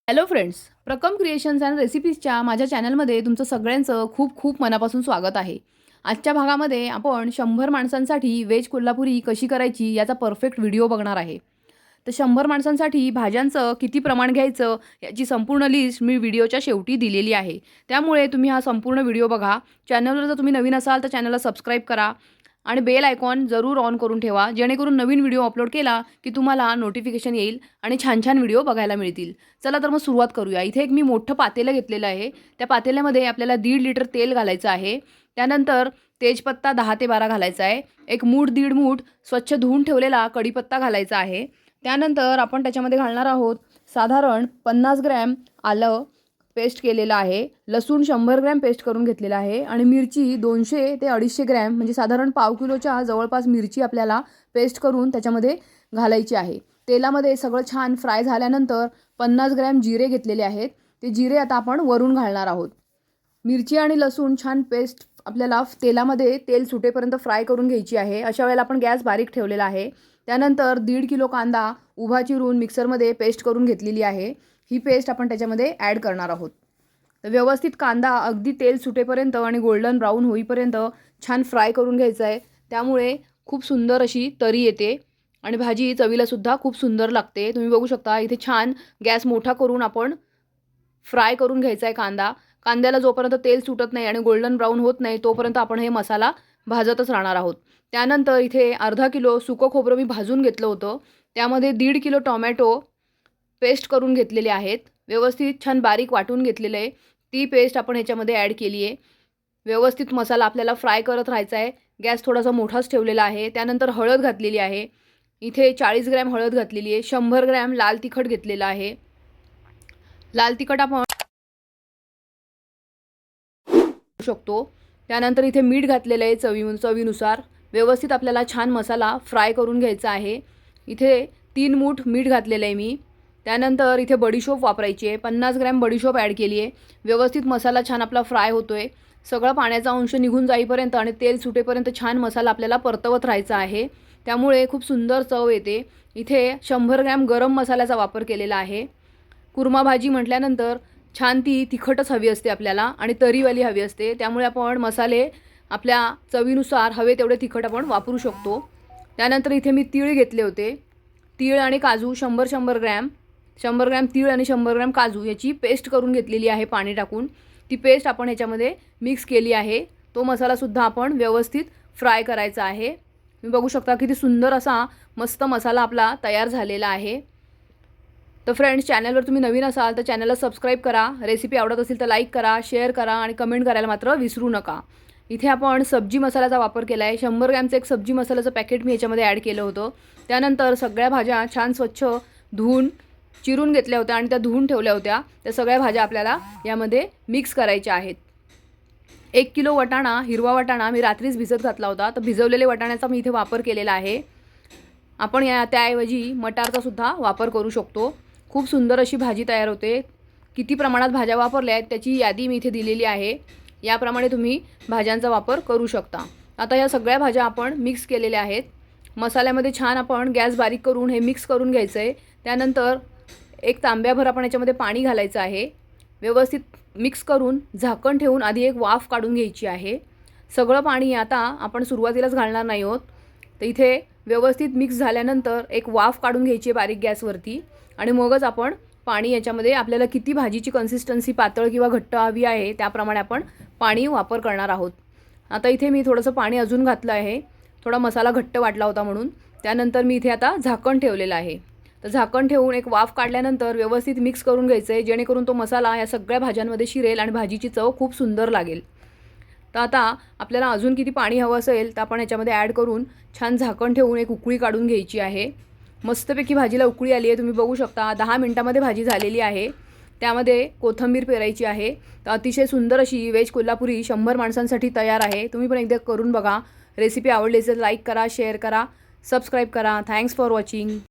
Hello friends, प्रकम creations and रेसिपीजच्या माझ्या चॅनलमध्ये तुमचं सगळ्यांचं खूप खूप मनापासून स्वागत आहे। आजच्या भागामध्ये आपण 100 माणसांसाठी व्हेज कोल्हापुरी कशी करायची याचा परफेक्ट व्हिडिओ बघणार आहे। तर 100 माणसांसाठी भाज्यांचं किती प्रमाण घ्यायचं याची संपूर्ण लिस्ट मी व्हिडिओच्या शेवटी दिलेली आहे। त्यामुळे तुम्ही हा संपूर्ण व्हिडिओ बघा। चॅनलवर जर तुम्ही नवीन असाल तर चॅनलला सबस्क्राइब करा आणि बेल आयकॉन जरूर ऑन करून ठेवा, जेणेकरून नवीन व्हिडिओ अपलोड केला की तुम्हाला नोटिफिकेशन येईल आणि छान छान व्हिडिओ बघायला मिळतील। चला तर मग सुरुवात करूया। इथे एक मी मोठं पातेलं घेतलेलं आहे। त्या पातेल्यामध्ये आपल्याला 1.5 लिटर तेल घालायचं आहे। त्यानंतर तेजपत्ता 10 ते 12 घालायचा आहे। एक मूठ दीड मूठ स्वच्छ धुवून ठेवलेला कढीपत्ता घालायचा आहे। त्यानंतर आपण त्याच्यामध्ये घालणार आहोत साधारण 50 ग्रॅम आलं पेस्ट केलेलं आहे, लसूण 100 ग्रॅम पेस्ट करून घेतलेला आहे आणि मिरची 200 ते 250 ग्रॅम म्हणजे साधारण पाव किलोच्या जवळपास मिरची आपल्याला पेस्ट करून त्याच्यामध्ये घालायची आहे। तेलामध्ये सगळं छान फ्राय झाल्यानंतर 50 ग्रॅम जिरे घेतलेले आहेत। ते जिरे आता आपण वरून घालणार आहोत। मिरची आणि लसूण छान पेस्ट आपल्याला तेलामध्ये तेल सुटेपर्यंत फ्राय करून घ्यायची आहे। अशा वेळेला आपण गॅस बारीक ठेवलेला आहे। त्यानंतर 1.5 किलो कांदा उभा चिरून मिक्सरमध्ये पेस्ट करून घेतलेली आहे। ही पेस्ट आपण त्याच्यामध्ये ॲड करणार आहोत। तर व्यवस्थित कांदा अगदी तेल सुटेपर्यंत आणि गोल्डन ब्राऊन होईपर्यंत छान फ्राय करून घ्यायचा आहे। त्यामुळे खूप सुंदर अशी तरी येते आणि भाजी चवीला सुद्धा खूप सुंदर लागते। तुम्ही बघू शकता इथे छान गॅस मोठा करून आपण फ्राय करून घ्यायचा आहे कांदा। कांद्याला जोपर्यंत तेल सुटत नाही आणि गोल्डन ब्राऊन होत नाही तोपर्यंत आपण हे मसाला भाजतच राहणार आहोत। त्यानंतर इथे अर्धा किलो सुकं खोबरं मी भाजून घेतलं होतं। त्यामध्ये 1.5 किलो टोमॅटो पेस्ट करून घेतलेले आहेत। व्यवस्थित छान बारीक वाटून घेतलेलं आहे। ती पेस्ट आपण ह्याच्यामध्ये ॲड केली आहे। व्यवस्थित मसाला आपल्याला फ्राय करत राहायचा आहे। गॅस थोडासा मोठाच ठेवलेला आहे। त्यानंतर हळद घातलेली आहे। इथे 40 ग्रॅम हळद घातलेली आहे। 100 ग्रॅम लाल तिखट घेतलेलं आहे। लाल तिखट आपण शकतो। त्यानंतर इथे मीठ घातलेलं आहे चवीनुसार। व्यवस्थित आपल्याला छान मसाला फ्राय करून घ्यायचा आहे। इथे 3 मूठ मीठ घातलेलं आहे मी। त्यानंतर इथे बडीशोप वापरायची आहे। 50 ग्रॅम बडीशोप ॲड केली आहे। व्यवस्थित मसाला छान आपला फ्राय होतोय। सगळा पाण्याचा अंश निघून जाईपर्यंत आणि तेल सुटेपर्यंत छान मसाला आपल्याला परतवत राहायचा आहे। त्यामुळे खूप सुंदर चव येते। इथे 100 ग्रॅम गरम मसाल्याचा वापर केलेला आहे। कुर्मा भाजी म्हटल्यानंतर छान ती तिखटच हवी असते आपल्याला आणि तरीवाली हवी असते। त्यामुळे आपण मसाले आपल्या चवीनुसार हवे तेवढे तिखट आपण वापरू शकतो। त्यानंतर इथे मी तीळ घेतले होते। तीळ आणि काजू 100 ग्रॅम 100 ग्रॅम तीळ आणि 100 ग्रॅम काजू याची पेस्ट करून घेतलेली आहे पाणी टाकून। ती पेस्ट आपण ह्याच्यामध्ये मिक्स केली आहे। तो मसालासुद्धा आपण व्यवस्थित फ्राय करायचा आहे। तुम्ही बघू शकता किती सुंदर असा मस्त मसाला आपला तयार झालेला आहे। तर फ्रेंड्स, चॅनलवर तुम्ही नवीन असाल तर चॅनलला सबस्क्राइब करा। रेसिपी आवडत असेल तर लाईक करा, शेअर करा आणि कमेंट करायला मात्र विसरू नका। इथे आपण सब्जी मसाल्याचा वापर केला आहे। 100 ग्रॅमचं एक सब्जी मसाल्याचं पॅकेट मी याच्यामध्ये ॲड केलं होतं। त्यानंतर सगळ्या भाज्या छान स्वच्छ धुवून चिरून घेतल्या होत्या आणि त्या धुवून ठेवल्या होत्या। त्या सगळ्या भाज्या आपल्याला यामध्ये मिक्स करायच्या आहेत। 1 किलो वाटाणा, हिरवा वाटाणा मी रात्रीच भिजत घातला होता। तर भिजवलेले वाटाण्याचा मी इथे वापर केलेला आहे। आपण त्याऐवजी मटारचा सुद्धा वापर करू शकतो। खूप सुंदर अशी भाजी तयार होते। किती प्रमाणात भाज्या वापरल्या आहेत त्याची यादी मी इथे दिलेली आहे। याप्रमाणे तुम्ही भाज्यांचा वापर करू शकता। आता या सगळ्या भाज्या आपण मिक्स केलेल्या आहेत। मसाल्यामध्ये छान आपण गॅस बारीक करून हे मिक्स करून घ्यायचं आहे। त्यानंतर एक तांब्याभर आपण याच्यामध्ये पाणी घालायचं आहे। व्यवस्थित मिक्स करून झाकण ठेवून आधी एक वाफ काढून घ्यायची आहे। सगळं पाणी आता आपण सुरुवातीलाच घालणार नाही आहोत। तर इथे व्यवस्थित मिक्स झाल्यानंतर एक वाफ काढून घ्यायची आहे बारीक गॅसवरती आणि मगच आपण पाणी याच्यामध्ये आपल्याला किती भाजीची कन्सिस्टन्सी पातळ किंवा घट्ट हवी आहे त्याप्रमाणे आपण पाणी वापर करणार आहोत। आता इथे मी थोडंसं पाणी अजून घातलं आहे, थोडा मसाला घट्ट वाटला होता म्हणून। त्यानंतर मी इथे आता झाकण ठेवलेलं आहे। तर झाकण ठेवून एक वाफ काढल्यानंतर व्यवस्थित मिक्स करून घ्यायचं आहे, जेणेकरून तो मसाला या सगळ्या भाज्यांमध्ये शिरेल आणि भाजीची चव खूप सुंदर लागेल। तर आता आपल्याला अजून किती पाणी हवं असेल तर आपण याच्यामध्ये ॲड करून छान झाकण ठेवून एक उकळी काढून घ्यायची आहे। मस्तपैकी भाजीला उकळी आली आहे, तुम्ही बघू शकता। 10 मिनिटांमध्ये भाजी झालेली आहे। त्यामध्ये कोथिंबीर पेरायची आहे। तर अतिशय सुंदर अशी व्हेज कोल्हापुरी 100 माणसांसाठी तयार आहे। तुम्ही पण एकदा करून बघा। रेसिपी आवडली असेल लाईक करा, शेअर करा, सबस्क्राईब करा। Thanks for watching.